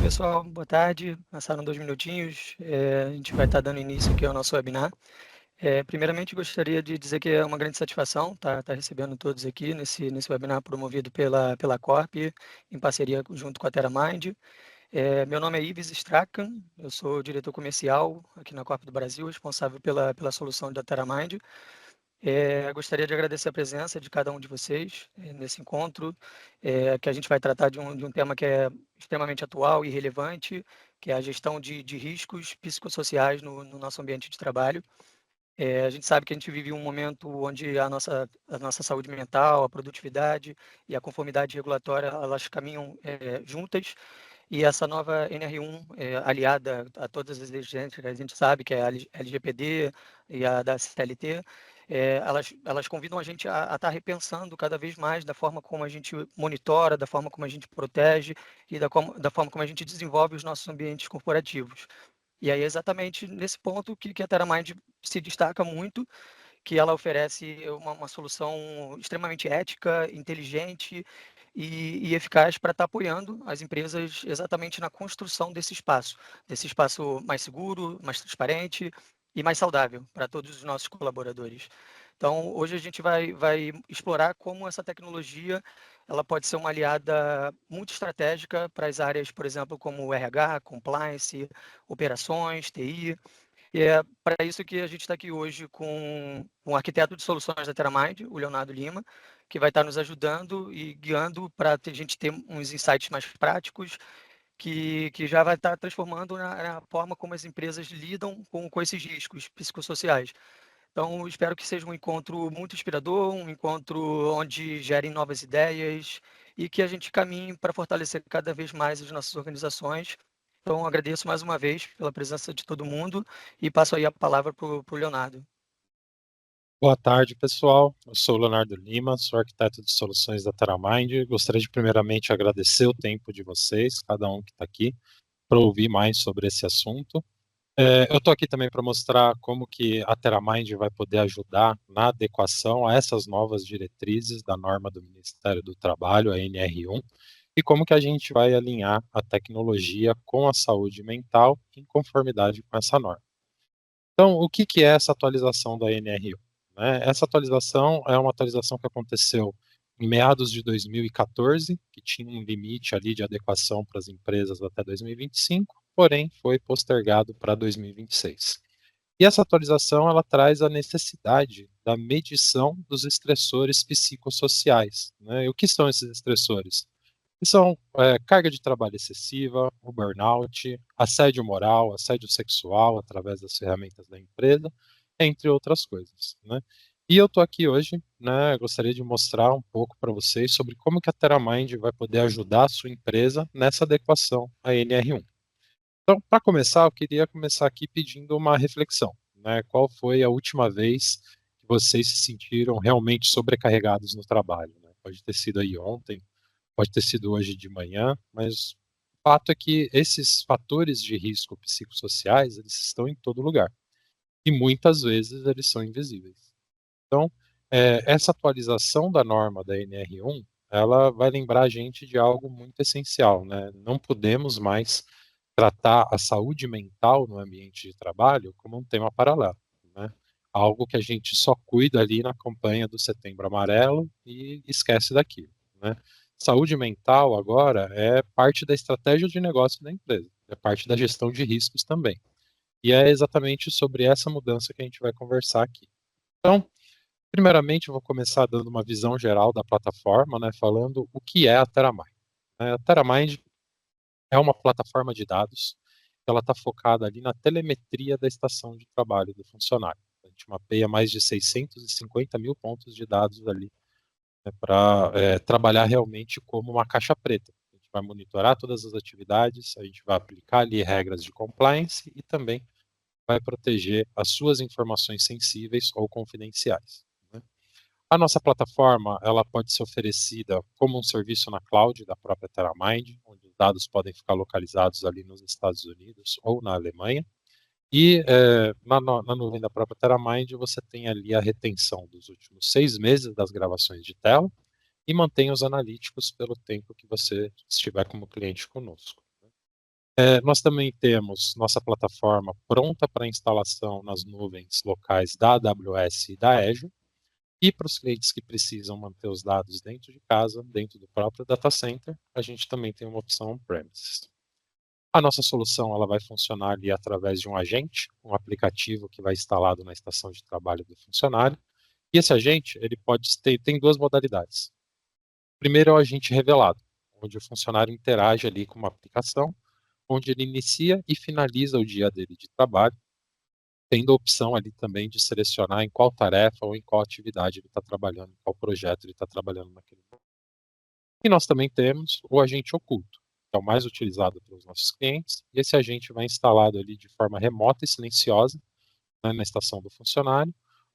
pessoal, boa tarde. Passaram 2 minutinhos, a gente vai estar dando início aqui ao nosso webinar. Primeiramente, gostaria de dizer que é uma grande satisfação estar recebendo todos aqui nesse webinar promovido pela Corp, em parceria junto com a TerraMind. Meu nome é Ives Strachan, eu sou diretor comercial aqui na Corp do Brasil, responsável pela solução da TerraMind. Gostaria de agradecer a presença de cada um de vocês nesse encontro, que a gente vai tratar de um tema que é extremamente atual e relevante, que é a gestão de riscos psicossociais no nosso ambiente de trabalho. A gente sabe que a gente vive um momento onde a nossa saúde mental, a produtividade e a conformidade regulatória, elas caminham juntas, e essa nova NR1, aliada a todas as exigências que a gente sabe, que é a LGPD e a da CLT, elas convidam a gente a estar repensando cada vez mais da forma como a gente monitora, da forma como a gente protege e da forma como a gente desenvolve os nossos ambientes corporativos. E aí é exatamente nesse ponto que a TerraMind se destaca muito, que ela oferece uma solução extremamente ética, inteligente e eficaz para estar apoiando as empresas exatamente na construção desse espaço mais seguro, mais transparente e mais saudável para todos os nossos colaboradores. Então, hoje a gente vai explorar como essa tecnologia ela pode ser uma aliada muito estratégica para as áreas, por exemplo, como o RH, compliance, operações, TI. E é para isso que a gente está aqui hoje com um arquiteto de soluções da TerraMind, o Leonardo Lima, que vai estar nos ajudando e guiando para a gente ter uns insights mais práticos, que já vai estar transformando na forma como as empresas lidam com esses riscos psicossociais. Então, espero que seja um encontro muito inspirador, um encontro onde gerem novas ideias e que a gente caminhe para fortalecer cada vez mais as nossas organizações. Então, agradeço mais uma vez pela presença de todo mundo e passo aí a palavra para o Leonardo. Boa tarde, pessoal. Eu sou o Leonardo Lima, sou arquiteto de soluções da TerraMind. Gostaria de primeiramente agradecer o tempo de vocês, cada um que está aqui, para ouvir mais sobre esse assunto. Eu estou aqui também para mostrar como que a TerraMind vai poder ajudar na adequação a essas novas diretrizes da norma do Ministério do Trabalho, a NR1, e como que a gente vai alinhar a tecnologia com a saúde mental em conformidade com essa norma. Então, o que que é essa atualização da NR1? Né? Essa atualização é uma atualização que aconteceu em meados de 2014, que tinha um limite ali de adequação para as empresas até 2025, porém foi postergado para 2026. E essa atualização ela traz a necessidade da medição dos estressores psicossociais. Né? E o que são esses estressores? Que são carga de trabalho excessiva, o burnout, assédio moral, assédio sexual através das ferramentas da empresa, entre outras coisas, né? E eu estou aqui hoje, né, gostaria de mostrar um pouco para vocês sobre como que a TerraMind vai poder ajudar a sua empresa nessa adequação à NR1. Então, para começar, eu queria começar aqui pedindo uma reflexão, né? Qual foi a última vez que vocês se sentiram realmente sobrecarregados no trabalho, né? Pode ter sido aí ontem, pode ter sido hoje de manhã, mas o fato é que esses fatores de risco psicossociais, eles estão em todo lugar. E muitas vezes eles são invisíveis. Então, essa atualização da norma da NR1, ela vai lembrar a gente de algo muito essencial, né? Não podemos mais tratar a saúde mental no ambiente de trabalho como um tema paralelo, né? Algo que a gente só cuida ali na campanha do Setembro Amarelo e esquece daquilo, né? Saúde mental agora é parte da estratégia de negócio da empresa, é parte da gestão de riscos também. E é exatamente sobre essa mudança que a gente vai conversar aqui. Então, primeiramente, eu vou começar dando uma visão geral da plataforma, né, falando o que é a TerraMind. A TerraMind é uma plataforma de dados, ela está focada ali na telemetria da estação de trabalho do funcionário. A gente mapeia mais de 650 mil pontos de dados ali, né, para trabalhar realmente como uma caixa preta. A gente vai monitorar todas as atividades, a gente vai aplicar ali regras de compliance e também vai proteger as suas informações sensíveis ou confidenciais, né? A nossa plataforma, ela pode ser oferecida como um serviço na cloud da própria TerraMind, onde os dados podem ficar localizados ali nos Estados Unidos ou na Alemanha. E na nuvem da própria TerraMind, você tem ali a retenção dos últimos 6 meses das gravações de tela e mantém os analíticos pelo tempo que você estiver como cliente conosco. Nós também temos nossa plataforma pronta para instalação nas nuvens locais da AWS e da Azure. E para os clientes que precisam manter os dados dentro de casa, dentro do próprio data center, a gente também tem uma opção on-premises. A nossa solução ela vai funcionar ali através de um agente, um aplicativo que vai instalado na estação de trabalho do funcionário. E esse agente ele pode ter tem duas modalidades. Primeiro é o agente revelado, onde o funcionário interage ali com uma aplicação, onde ele inicia e finaliza o dia dele de trabalho, tendo a opção ali também de selecionar em qual tarefa ou em qual atividade ele está trabalhando, em qual projeto ele está trabalhando naquele momento. E nós também temos o agente oculto, que é o mais utilizado pelos nossos clientes, e esse agente vai instalado ali de forma remota e silenciosa, né, na estação do funcionário,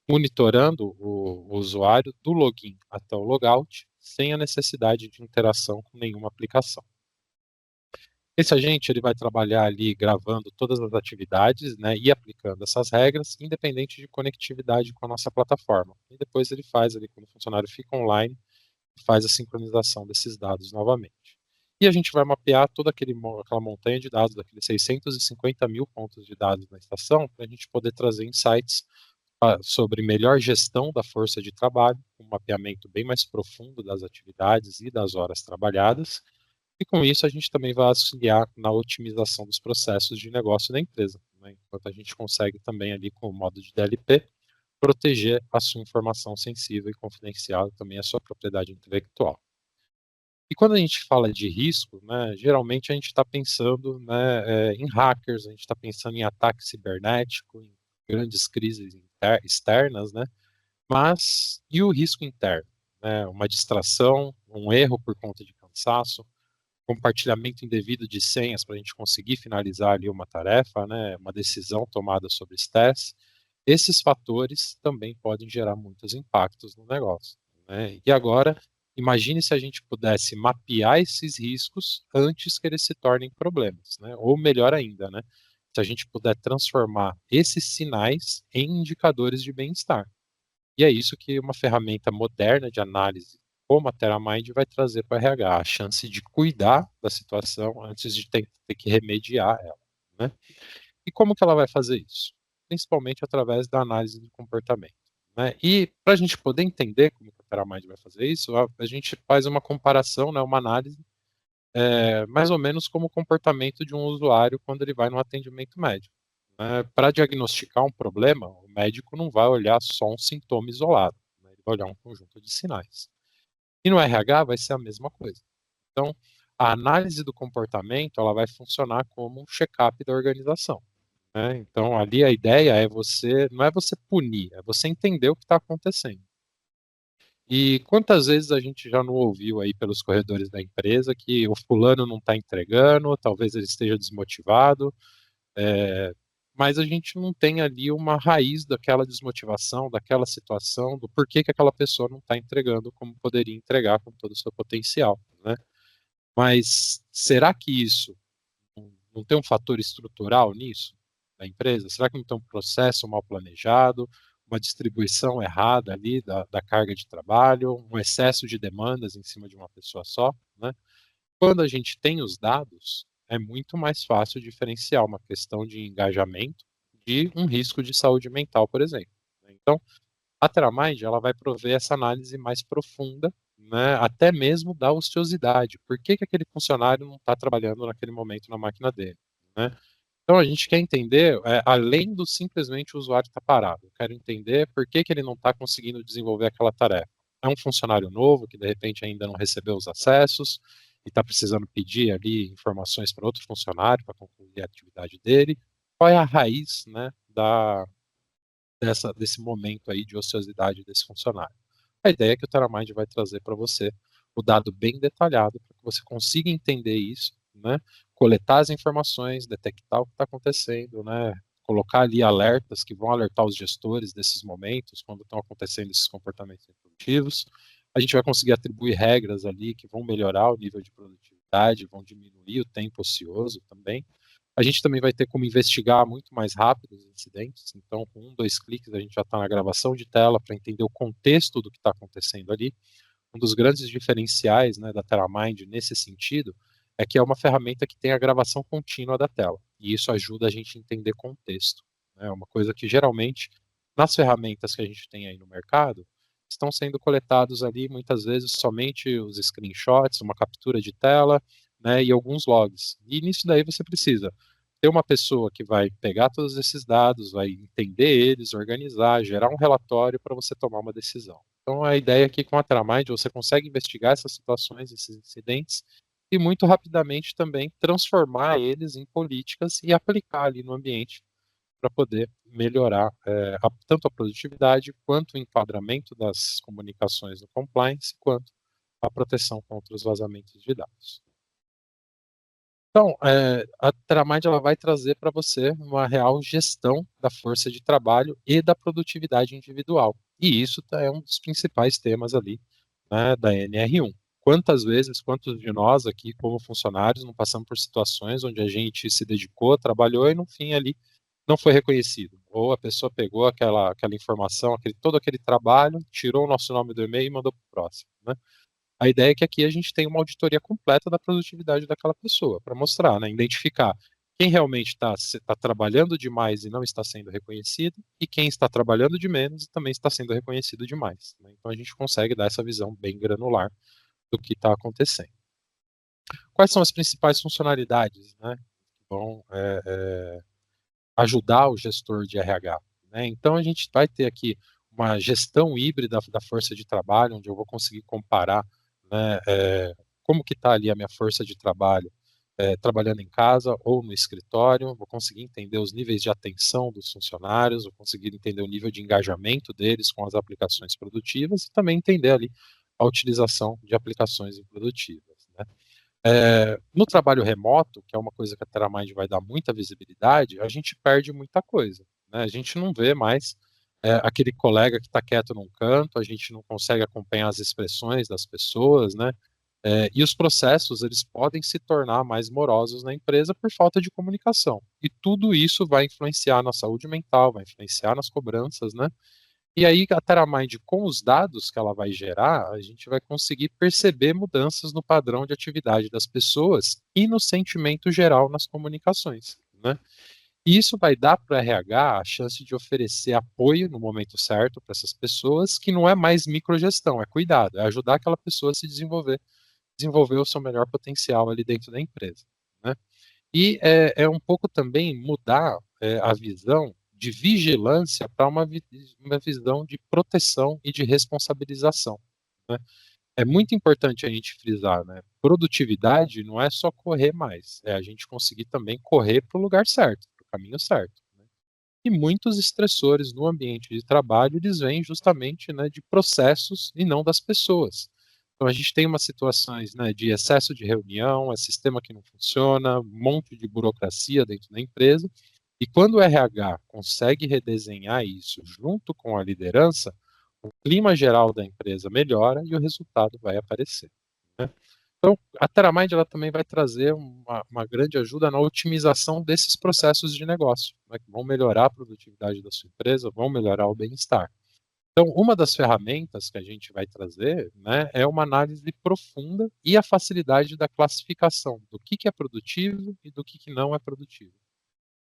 monitorando o usuário do login até o logout, sem a necessidade de interação com nenhuma aplicação. Esse agente ele vai trabalhar ali gravando todas as atividades, né, e aplicando essas regras, independente de conectividade com a nossa plataforma. E depois ele faz ali, quando o funcionário fica online, faz a sincronização desses dados novamente. E a gente vai mapear toda aquela montanha de dados, daqueles 650 mil pontos de dados na estação, para a gente poder trazer insights sobre melhor gestão da força de trabalho, um mapeamento bem mais profundo das atividades e das horas trabalhadas, e com isso a gente também vai auxiliar na otimização dos processos de negócio da empresa, né? Enquanto a gente consegue também ali com o modo de DLP proteger a sua informação sensível e confidencial e também a sua propriedade intelectual. E quando a gente fala de risco, né, geralmente a gente está pensando, né, em hackers, a gente está pensando em ataque cibernético, em grandes crises externas, né, mas e o risco interno? Né, uma distração, um erro por conta de cansaço, compartilhamento indevido de senhas para a gente conseguir finalizar ali uma tarefa, né, uma decisão tomada sobre estresse, esses fatores também podem gerar muitos impactos no negócio, né? E agora, imagine se a gente pudesse mapear esses riscos antes que eles se tornem problemas, né? Ou melhor ainda, né? Se a gente puder transformar esses sinais em indicadores de bem-estar. E é isso que uma ferramenta moderna de análise como a TerraMind vai trazer para o RH, a chance de cuidar da situação antes de ter que remediar ela, né? E como que ela vai fazer isso? Principalmente através da análise do comportamento, né? E para a gente poder entender como que a TerraMind vai fazer isso, a gente faz uma comparação, né, uma análise, mais ou menos como o comportamento de um usuário quando ele vai no atendimento médico, né? Para diagnosticar um problema, o médico não vai olhar só um sintoma isolado, né? Ele vai olhar um conjunto de sinais. E no RH vai ser a mesma coisa. Então, a análise do comportamento ela vai funcionar como um check-up da organização, né? Então, ali a ideia é não é você punir, é você entender o que está acontecendo. E quantas vezes a gente já não ouviu aí pelos corredores da empresa que o fulano não está entregando, talvez ele esteja desmotivado, mas a gente não tem ali uma raiz daquela desmotivação, daquela situação, do porquê que aquela pessoa não está entregando como poderia entregar com todo o seu potencial, né? Mas será que isso não tem um fator estrutural nisso, da empresa? Será que não tem um processo mal planejado, uma distribuição errada ali da carga de trabalho, um excesso de demandas em cima de uma pessoa só, né? Quando a gente tem os dados, é muito mais fácil diferenciar uma questão de engajamento de um risco de saúde mental, por exemplo, né? Então, a TerraMind, ela vai prover essa análise mais profunda, né, até mesmo da ociosidade. Por que que aquele funcionário não está trabalhando naquele momento na máquina dele, né? Então a gente quer entender, além do simplesmente o usuário estar parado, eu quero entender por que que ele não está conseguindo desenvolver aquela tarefa. É um funcionário novo que de repente ainda não recebeu os acessos e está precisando pedir ali informações para outro funcionário para concluir a atividade dele. Qual é a raiz, né, desse momento aí de ociosidade desse funcionário? A ideia é que o TerraMind vai trazer para você o dado bem detalhado para que você consiga entender isso, né? Coletar as informações, detectar o que está acontecendo, né? Colocar ali alertas que vão alertar os gestores desses momentos, quando estão acontecendo esses comportamentos improdutivos. A gente vai conseguir atribuir regras ali que vão melhorar o nível de produtividade, vão diminuir o tempo ocioso também. A gente também vai ter como investigar muito mais rápido os incidentes, então com um, dois cliques a gente já está na gravação de tela para entender o contexto do que está acontecendo ali. Um dos grandes diferenciais, né, da TerraMind nesse sentido é que é uma ferramenta que tem a gravação contínua da tela, e isso ajuda a gente a entender contexto. É uma coisa que geralmente, nas ferramentas que a gente tem aí no mercado, estão sendo coletados ali muitas vezes somente os screenshots, uma captura de tela, né, e alguns logs. E nisso daí você precisa ter uma pessoa que vai pegar todos esses dados, vai entender eles, organizar, gerar um relatório para você tomar uma decisão. Então a ideia aqui com a Teramind, você consegue investigar essas situações, esses incidentes, e muito rapidamente também transformar eles em políticas e aplicar ali no ambiente para poder melhorar tanto a produtividade, quanto o enquadramento das comunicações no compliance, quanto a proteção contra os vazamentos de dados. Então, a Teramind ela vai trazer para você uma real gestão da força de trabalho e da produtividade individual. E isso é um dos principais temas ali, né, da NR1. Quantos de nós aqui, como funcionários, não passamos por situações onde a gente se dedicou, trabalhou e no fim ali não foi reconhecido? Ou a pessoa pegou aquela informação, todo aquele trabalho, tirou o nosso nome do e-mail e mandou para o próximo, né? A ideia é que aqui a gente tenha uma auditoria completa da produtividade daquela pessoa, para mostrar, né, identificar quem realmente está trabalhando demais e não está sendo reconhecido, e quem está trabalhando de menos e também está sendo reconhecido demais, né? Então a gente consegue dar essa visão bem granular do que está acontecendo. Quais são as principais funcionalidades, né, que vão ajudar o gestor de RH, né? Então a gente vai ter aqui uma gestão híbrida da força de trabalho, onde eu vou conseguir comparar, né, como que está ali a minha força de trabalho, trabalhando em casa ou no escritório, vou conseguir entender os níveis de atenção dos funcionários, vou conseguir entender o nível de engajamento deles com as aplicações produtivas e também entender ali a utilização de aplicações improdutivas, né? No trabalho remoto, que é uma coisa que a Teramind vai dar muita visibilidade, a gente perde muita coisa, né? A gente não vê mais aquele colega que está quieto num canto, a gente não consegue acompanhar as expressões das pessoas, né? E os processos, eles podem se tornar mais morosos na empresa por falta de comunicação. E tudo isso vai influenciar na saúde mental, vai influenciar nas cobranças, né? E aí, a Teramind, com os dados que ela vai gerar, a gente vai conseguir perceber mudanças no padrão de atividade das pessoas e no sentimento geral nas comunicações, né? E isso vai dar para o RH a chance de oferecer apoio no momento certo para essas pessoas, que não é mais microgestão, é cuidado, é ajudar aquela pessoa a se desenvolver o seu melhor potencial ali dentro da empresa, né? E é um pouco também mudar a visão de vigilância para uma visão de proteção e de responsabilização, né? É muito importante a gente frisar, né? Produtividade não é só correr mais, é a gente conseguir também correr para o lugar certo, para o caminho certo, né? E muitos estressores no ambiente de trabalho, eles vêm justamente, né, de processos e não das pessoas. Então a gente tem umas situações, né, de excesso de reunião, é sistema que não funciona, um monte de burocracia dentro da empresa, e quando o RH consegue redesenhar isso junto com a liderança, o clima geral da empresa melhora e o resultado vai aparecer, né? Então, a Teramind ela também vai trazer uma grande ajuda na otimização desses processos de negócio, né, que vão melhorar a produtividade da sua empresa, vão melhorar o bem-estar. Então, uma das ferramentas que a gente vai trazer, né, é uma análise profunda e a facilidade da classificação do que é produtivo e do que não é produtivo.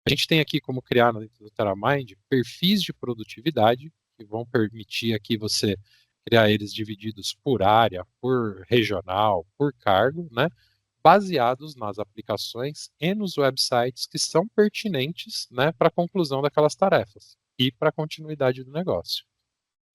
A gente tem aqui como criar dentro do Teramind perfis de produtividade que vão permitir aqui você criar eles divididos por área, por regional, por cargo, né, baseados nas aplicações e nos websites que são pertinentes, né, para a conclusão daquelas tarefas e para a continuidade do negócio.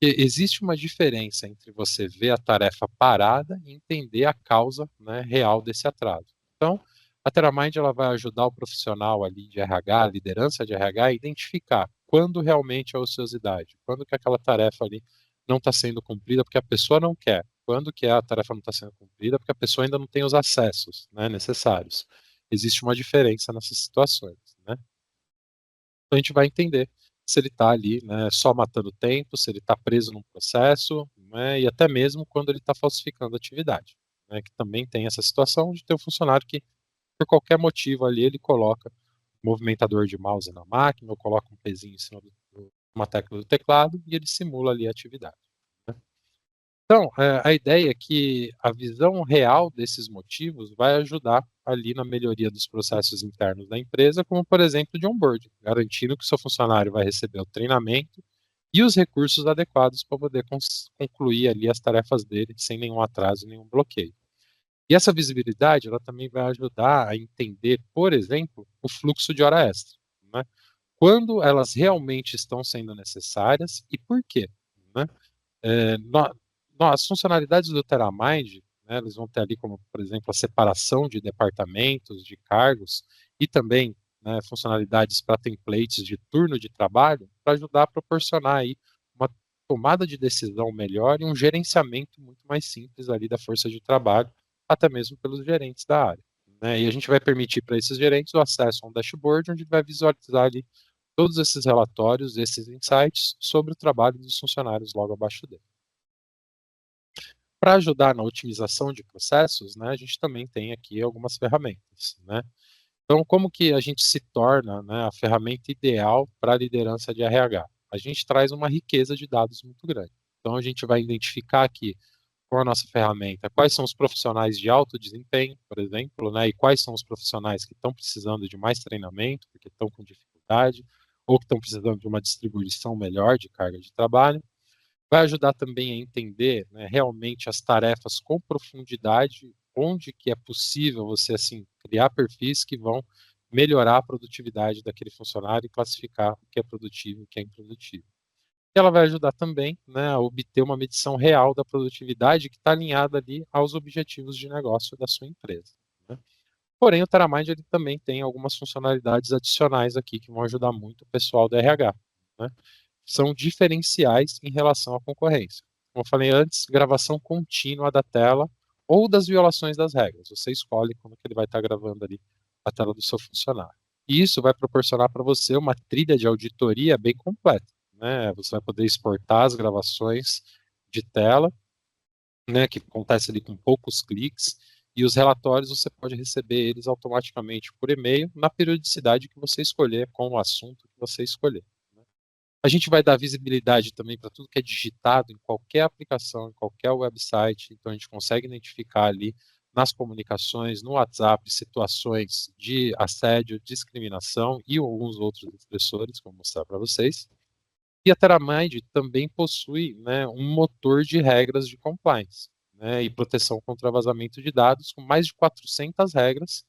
Existe uma diferença entre você ver a tarefa parada e entender a causa, né, real desse atraso. Então, a Teramind ela vai ajudar o profissional ali de RH, a liderança de RH, a identificar quando realmente é ociosidade, quando que aquela tarefa ali não está sendo cumprida porque a pessoa não quer, quando que a tarefa não está sendo cumprida porque a pessoa ainda não tem os acessos, né, necessários. Existe uma diferença nessas situações, né? Então a gente vai entender se ele está ali, né, só matando tempo, se ele está preso num processo, né, e até mesmo quando ele está falsificando a atividade, né, que também tem essa situação de ter um funcionário que, por qualquer motivo ali, ele coloca um movimentador de mouse na máquina, ou coloca um pezinho em cima uma tecla do teclado, e ele simula ali a atividade, né. Então, a ideia é que a visão real desses motivos vai ajudar ali na melhoria dos processos internos da empresa, como por exemplo de onboarding, garantindo que o seu funcionário vai receber o treinamento e os recursos adequados para poder concluir ali as tarefas dele sem nenhum atraso, nenhum bloqueio. E essa visibilidade, ela também vai ajudar a entender, por exemplo, o fluxo de hora extra, né? Quando elas realmente estão sendo necessárias e por quê, né? É, as funcionalidades do TerraMind, né, eles vão ter ali como, por exemplo, a separação de departamentos, de cargos, e também, né, funcionalidades para templates de turno de trabalho, para ajudar a proporcionar aí uma tomada de decisão melhor e um gerenciamento muito mais simples ali da força de trabalho, até mesmo pelos gerentes da área, né? E a gente vai permitir para esses gerentes o acesso a um dashboard onde vai visualizar ali todos esses relatórios, esses insights sobre o trabalho dos funcionários logo abaixo dele. Para ajudar na otimização de processos, né, a gente também tem aqui algumas ferramentas, né. Então, como que a gente se torna, né, a ferramenta ideal para a liderança de RH? A gente traz uma riqueza de dados muito grande. Então, a gente vai identificar aqui, com a nossa ferramenta, quais são os profissionais de alto desempenho, por exemplo, né, e quais são os profissionais que estão precisando de mais treinamento, porque estão com dificuldade, ou que estão precisando de uma distribuição melhor de carga de trabalho. Vai ajudar também a entender, né, realmente as tarefas com profundidade, onde que é possível você, assim, criar perfis que vão melhorar a produtividade daquele funcionário e classificar o que é produtivo e o que é improdutivo. E ela vai ajudar também, né, a obter uma medição real da produtividade que está alinhada ali aos objetivos de negócio da sua empresa, né. Porém, o TerraMind ele também tem algumas funcionalidades adicionais aqui que vão ajudar muito o pessoal do RH, né. São diferenciais em relação à concorrência. Como eu falei antes, gravação contínua da tela ou das violações das regras. Você escolhe como que ele vai estar gravando ali a tela do seu funcionário. E isso vai proporcionar para você uma trilha de auditoria bem completa, né? Você vai poder exportar as gravações de tela, né, que acontece ali com poucos cliques, e os relatórios você pode receber eles automaticamente por e-mail na periodicidade que você escolher, com o assunto que você escolher, né. A gente vai dar visibilidade também para tudo que é digitado em qualquer aplicação, em qualquer website, então a gente consegue identificar ali nas comunicações, no WhatsApp, situações de assédio, discriminação e alguns outros estressores, que eu vou mostrar para vocês. E a TerraMind também possui, né, um motor de regras de compliance, né, e proteção contra vazamento de dados, com mais de 400 regras.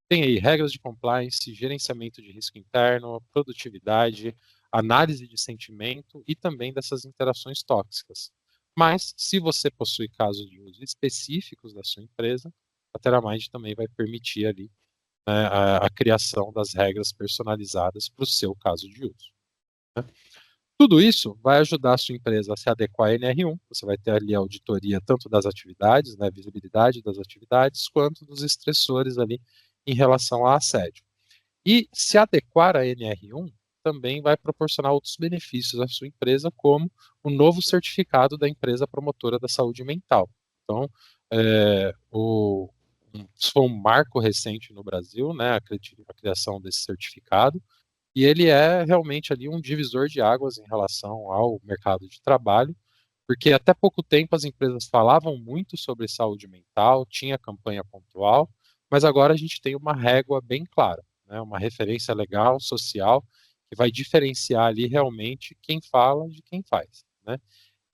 Tem aí regras de compliance, gerenciamento de risco interno, produtividade, análise de sentimento e também dessas interações tóxicas. Mas, se você possui casos de uso específicos da sua empresa, a TerraMind também vai permitir ali, né, a criação das regras personalizadas para o seu caso de uso, né. Tudo isso vai ajudar a sua empresa a se adequar à NR1. Você vai ter ali a auditoria tanto das atividades, né, visibilidade das atividades, quanto dos estressores ali em relação a assédio. E se adequar à NR1 também vai proporcionar outros benefícios à sua empresa, como o novo certificado da empresa promotora da saúde mental. Então, isso foi um marco recente no Brasil, né, a criação desse certificado, e ele é realmente ali um divisor de águas em relação ao mercado de trabalho, porque até pouco tempo as empresas falavam muito sobre saúde mental, tinha campanha pontual, mas agora a gente tem uma régua bem clara, né, uma referência legal, social, que vai diferenciar ali realmente quem fala de quem faz, né.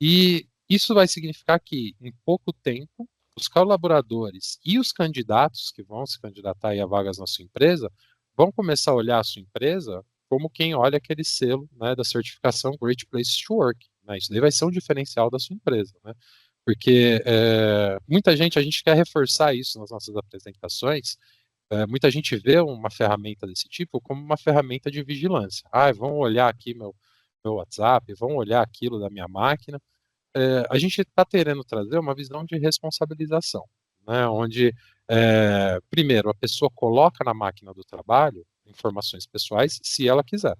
E isso vai significar que, em pouco tempo, os colaboradores e os candidatos que vão se candidatar aí a vagas na sua empresa, vão começar a olhar a sua empresa como quem olha aquele selo, né, da certificação Great Place to Work, né. Isso daí vai ser um diferencial da sua empresa, né. Porque, muita gente a gente quer reforçar isso nas nossas apresentações, muita gente vê uma ferramenta desse tipo como uma ferramenta de vigilância. "Ai, vão olhar aqui meu WhatsApp, vão olhar aquilo da minha máquina", a gente está querendo trazer uma visão de responsabilização, né, onde, primeiro, a pessoa coloca na máquina do trabalho informações pessoais, se ela quiser,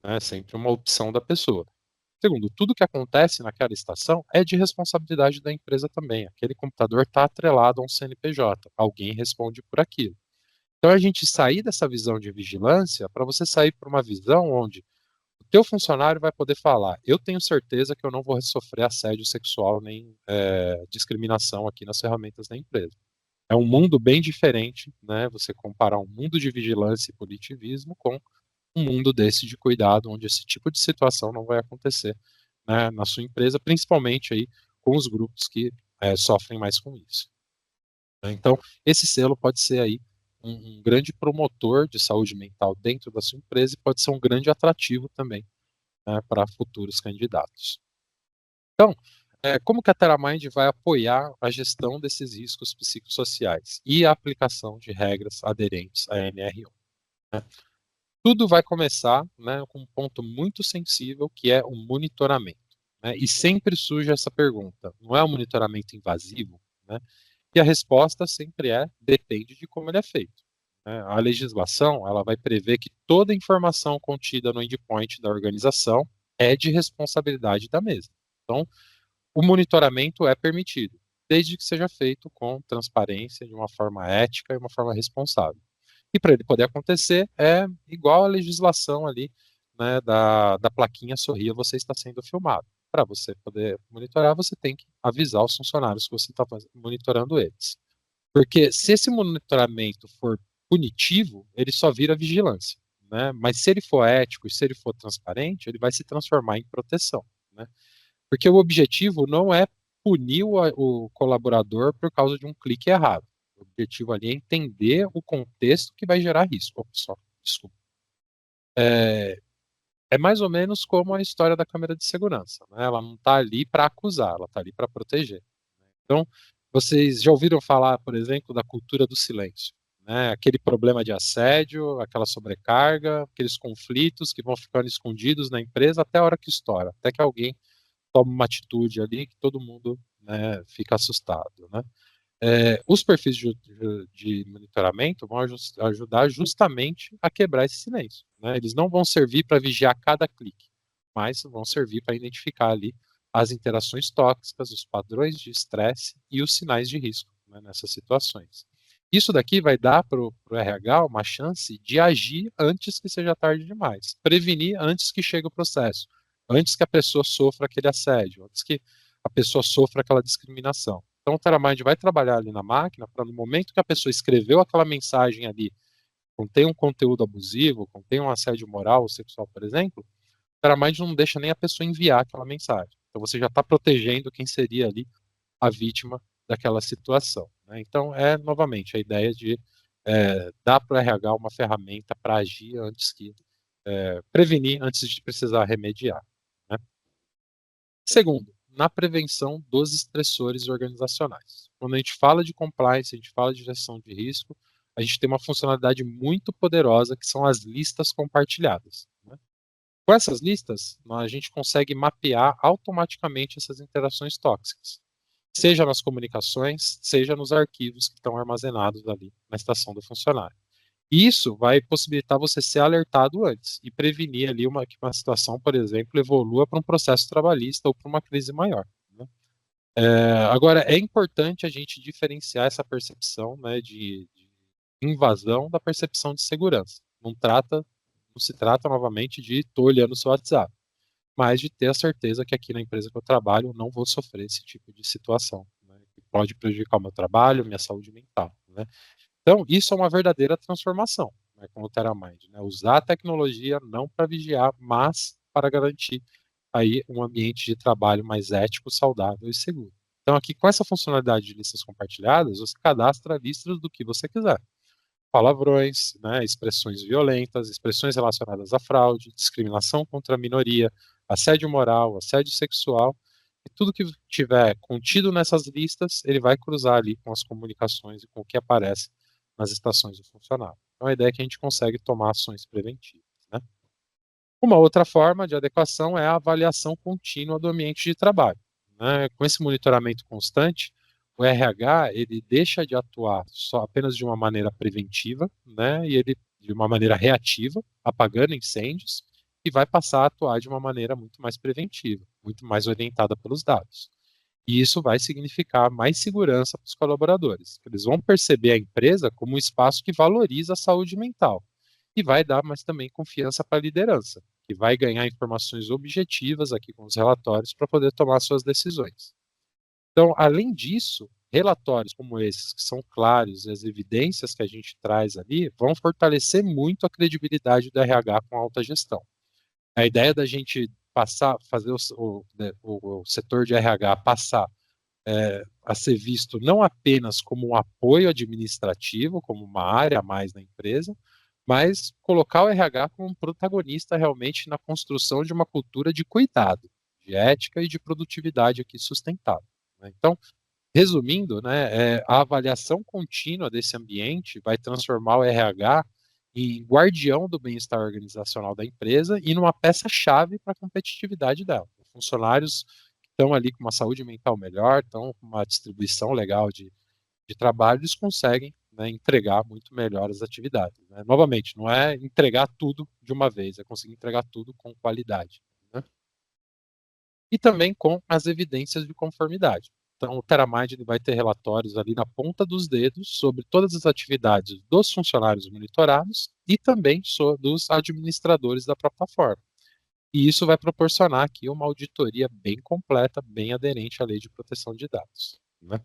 né, sempre uma opção da pessoa. Segundo, tudo que acontece naquela estação é de responsabilidade da empresa também. Aquele computador está atrelado a um CNPJ, alguém responde por aquilo. Então a gente sair dessa visão de vigilância para você sair para uma visão onde teu funcionário vai poder falar: eu tenho certeza que eu não vou sofrer assédio sexual nem discriminação aqui nas ferramentas da empresa. É um mundo bem diferente, né? Você comparar um mundo de vigilância e punitivismo com um mundo desse de cuidado, onde esse tipo de situação não vai acontecer, né, na sua empresa, principalmente aí com os grupos que sofrem mais com isso. Então, esse selo pode ser aí um grande promotor de saúde mental dentro da sua empresa e pode ser um grande atrativo também, né, para futuros candidatos. Então, como que a TerraMind vai apoiar a gestão desses riscos psicossociais e a aplicação de regras aderentes à NR1? Né? Tudo vai começar, né, com um ponto muito sensível, que é o monitoramento. Né? E sempre surge essa pergunta: não é um monitoramento invasivo? Né? E a resposta sempre é: depende de como ele é feito. Né? A legislação ela vai prever que toda informação contida no endpoint da organização é de responsabilidade da mesa. Então, o monitoramento é permitido, desde que seja feito com transparência, de uma forma ética e uma forma responsável. E para ele poder acontecer, é igual a legislação ali, né, da plaquinha sorria, você está sendo filmado. Para você poder monitorar, você tem que avisar os funcionários que você está monitorando eles. Porque se esse monitoramento for punitivo, ele só vira vigilância. Né? Mas se ele for ético e se ele for transparente, ele vai se transformar em proteção. Né? Porque o objetivo não é punir o colaborador por causa de um clique errado. O objetivo ali é entender o contexto que vai gerar risco. Opa, só, desculpa. É mais ou menos como a história da câmera de segurança. Né? Ela não está ali para acusar, ela está ali para proteger. Então, vocês já ouviram falar, por exemplo, da cultura do silêncio? Né? Aquele problema de assédio, aquela sobrecarga, aqueles conflitos que vão ficando escondidos na empresa até a hora que estoura, até que alguém toma uma atitude ali que todo mundo, né, fica assustado. Né? Os perfis de monitoramento vão ajudar justamente a quebrar esse silêncio. Né? Eles não vão servir para vigiar cada clique, mas vão servir para identificar ali as interações tóxicas, os padrões de estresse e os sinais de risco, né, nessas situações. Isso daqui vai dar para o RH uma chance de agir antes que seja tarde demais, prevenir antes que chegue o processo, antes que a pessoa sofra aquele assédio, antes que a pessoa sofra aquela discriminação. Então o TerraMind vai trabalhar ali na máquina para no momento que a pessoa escreveu aquela mensagem ali, contém um conteúdo abusivo, contém um assédio moral ou sexual, por exemplo, o TerraMind não deixa nem a pessoa enviar aquela mensagem. Então você já está protegendo quem seria ali a vítima daquela situação. Né? Então novamente, a ideia de dar para o RH uma ferramenta para agir antes que prevenir, antes de precisar remediar. Né? Segundo, na prevenção dos estressores organizacionais. Quando a gente fala de compliance, a gente fala de gestão de risco, a gente tem uma funcionalidade muito poderosa que são as listas compartilhadas. Né? Com essas listas, a gente consegue mapear automaticamente essas interações tóxicas, seja nas comunicações, seja nos arquivos que estão armazenados ali na estação do funcionário. Isso vai possibilitar você ser alertado antes e prevenir ali que uma situação, por exemplo, evolua para um processo trabalhista ou para uma crise maior. Né? Agora, é importante a gente diferenciar essa percepção, né, de invasão da percepção de segurança. Não se trata novamente de estou olhando o seu WhatsApp, mas de ter a certeza que aqui na empresa que eu trabalho eu não vou sofrer esse tipo de situação, né, que pode prejudicar o meu trabalho, minha saúde mental. Né? Então, isso é uma verdadeira transformação, né, com o TerraMind, né? Usar a tecnologia não para vigiar, mas para garantir aí um ambiente de trabalho mais ético, saudável e seguro. Então, aqui com essa funcionalidade de listas compartilhadas, você cadastra listas do que você quiser. Palavrões, né, expressões violentas, expressões relacionadas à fraude, discriminação contra a minoria, assédio moral, assédio sexual, e tudo que tiver contido nessas listas, ele vai cruzar ali com as comunicações e com o que aparece nas estações do funcionário. Então a ideia é que a gente consegue tomar ações preventivas. Né? Uma outra forma de adequação é a avaliação contínua do ambiente de trabalho. Né? Com esse monitoramento constante, o RH ele deixa de atuar só apenas de uma maneira preventiva, né? E ele de uma maneira reativa, apagando incêndios, e vai passar a atuar de uma maneira muito mais preventiva, muito mais orientada pelos dados. E isso vai significar mais segurança para os colaboradores. Eles vão perceber a empresa como um espaço que valoriza a saúde mental e vai dar mais também confiança para a liderança, que vai ganhar informações objetivas aqui com os relatórios para poder tomar suas decisões. Então, além disso, relatórios como esses, que são claros, e as evidências que a gente traz ali, vão fortalecer muito a credibilidade do RH com a alta gestão. A ideia da gente passar, fazer o setor de RH passar a ser visto não apenas como um apoio administrativo, como uma área a mais na empresa, mas colocar o RH como um protagonista realmente na construção de uma cultura de cuidado, de ética e de produtividade aqui sustentável, né? Então, resumindo, né, a avaliação contínua desse ambiente vai transformar o RH em guardião do bem-estar organizacional da empresa e numa peça-chave para a competitividade dela. Os funcionários que estão ali com uma saúde mental melhor, estão com uma distribuição legal de trabalho, eles conseguem, né, entregar muito melhor as atividades, né? Novamente, não é entregar tudo de uma vez, é conseguir entregar tudo com qualidade, né? E também com as evidências de conformidade. Então, o TerraMind ele vai ter relatórios ali na ponta dos dedos sobre todas as atividades dos funcionários monitorados e também dos administradores da plataforma. E isso vai proporcionar aqui uma auditoria bem completa, bem aderente à lei de proteção de dados, né?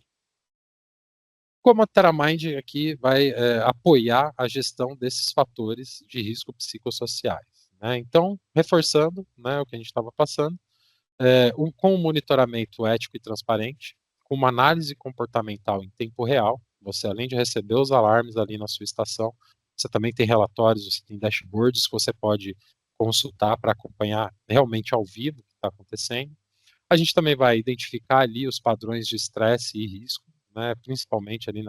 Como a TerraMind aqui vai apoiar a gestão desses fatores de risco psicossociais, né? Então, reforçando, né, o que a gente estava passando, com um monitoramento ético e transparente, com uma análise comportamental em tempo real. Você, além de receber os alarmes ali na sua estação, você também tem relatórios, você tem dashboards que você pode consultar para acompanhar realmente ao vivo o que está acontecendo. A gente também vai identificar ali os padrões de estresse e risco, né, principalmente ali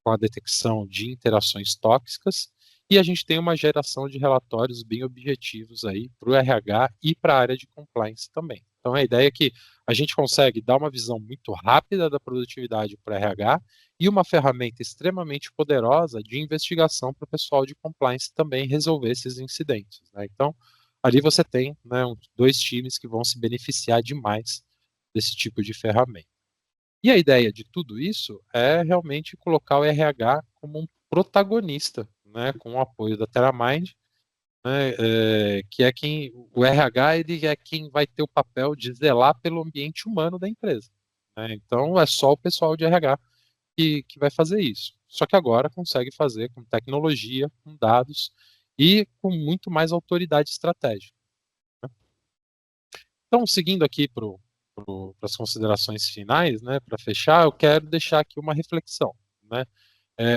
com a detecção de interações tóxicas, e a gente tem uma geração de relatórios bem objetivos aí para o RH e para a área de compliance também. Então a ideia é que a gente consegue dar uma visão muito rápida da produtividade para o RH e uma ferramenta extremamente poderosa de investigação para o pessoal de compliance também resolver esses incidentes, né? Então, ali você tem, né, dois times que vão se beneficiar demais desse tipo de ferramenta. E a ideia de tudo isso é realmente colocar o RH como um protagonista, né, com o apoio da TerraMind, né, que é quem o RH ele é quem vai ter o papel de zelar pelo ambiente humano da empresa, né? Então é só o pessoal de RH que vai fazer isso. Só que agora consegue fazer com tecnologia, com dados e com muito mais autoridade estratégica, né? Então, seguindo aqui para as considerações finais, né, para fechar, eu quero deixar aqui uma reflexão, né?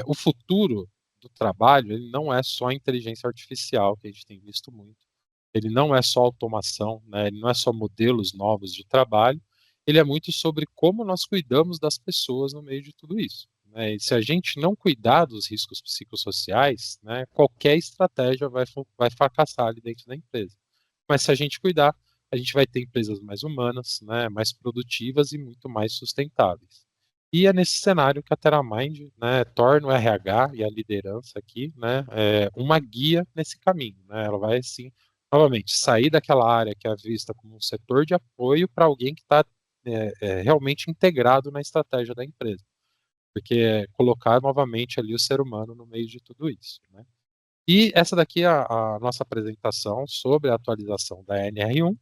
O futuro do trabalho, ele não é só inteligência artificial, que a gente tem visto muito. Ele não é só automação, né? Ele não é só modelos novos de trabalho. Ele é muito sobre como nós cuidamos das pessoas no meio de tudo isso, né? E se a gente não cuidar dos riscos psicossociais, né, qualquer estratégia vai fracassar ali dentro da empresa. Mas se a gente cuidar, a gente vai ter empresas mais humanas, né, mais produtivas e muito mais sustentáveis. E é nesse cenário que a TerraMind, né, torna o RH e a liderança aqui, né, uma guia nesse caminho, né? Ela vai, assim, novamente, sair daquela área que é vista como um setor de apoio para alguém que está realmente integrado na estratégia da empresa, porque é colocar novamente ali o ser humano no meio de tudo isso, né? E essa daqui é a nossa apresentação sobre a atualização da NR1,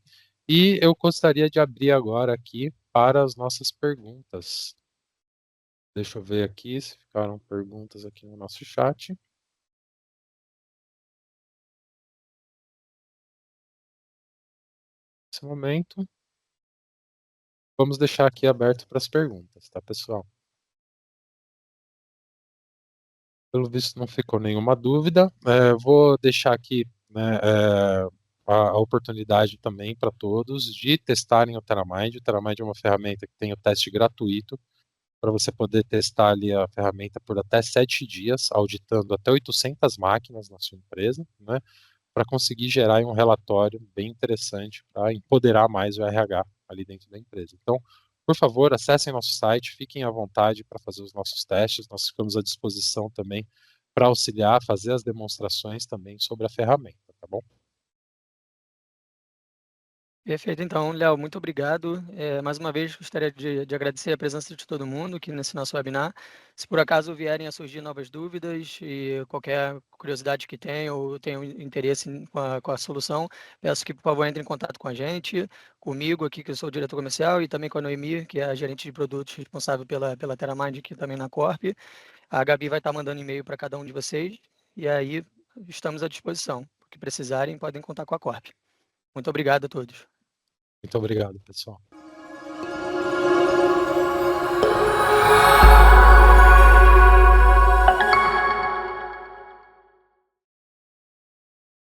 e eu gostaria de abrir agora aqui para as nossas perguntas. Deixa eu ver aqui se ficaram perguntas aqui no nosso chat. Nesse momento, vamos deixar aqui aberto para as perguntas, tá, pessoal? Pelo visto, não ficou nenhuma dúvida. Vou deixar aqui, né, a oportunidade também para todos de testarem o TerraMind. O TerraMind é uma ferramenta que tem o teste gratuito para você poder testar ali a ferramenta por até 7 dias, auditando até 800 máquinas na sua empresa, né, para conseguir gerar um relatório bem interessante para empoderar mais o RH ali dentro da empresa. Então, por favor, acessem nosso site, fiquem à vontade para fazer os nossos testes, nós ficamos à disposição também para auxiliar, fazer as demonstrações também sobre a ferramenta, tá bom? Perfeito, então, Léo, muito obrigado. Mais uma vez, gostaria de agradecer a presença de todo mundo aqui nesse nosso webinar. Se por acaso vierem a surgir novas dúvidas e qualquer curiosidade que tenham ou tenham interesse com a solução, peço que, por favor, entre em contato com a gente, comigo aqui, que eu sou o diretor comercial, e também com a Noemi, que é a gerente de produtos responsável pela TerraMind aqui também na Corp. A Gabi vai estar mandando e-mail para cada um de vocês, e aí estamos à disposição. O que precisarem, podem contar com a Corp. Muito obrigado a todos. Muito obrigado, pessoal.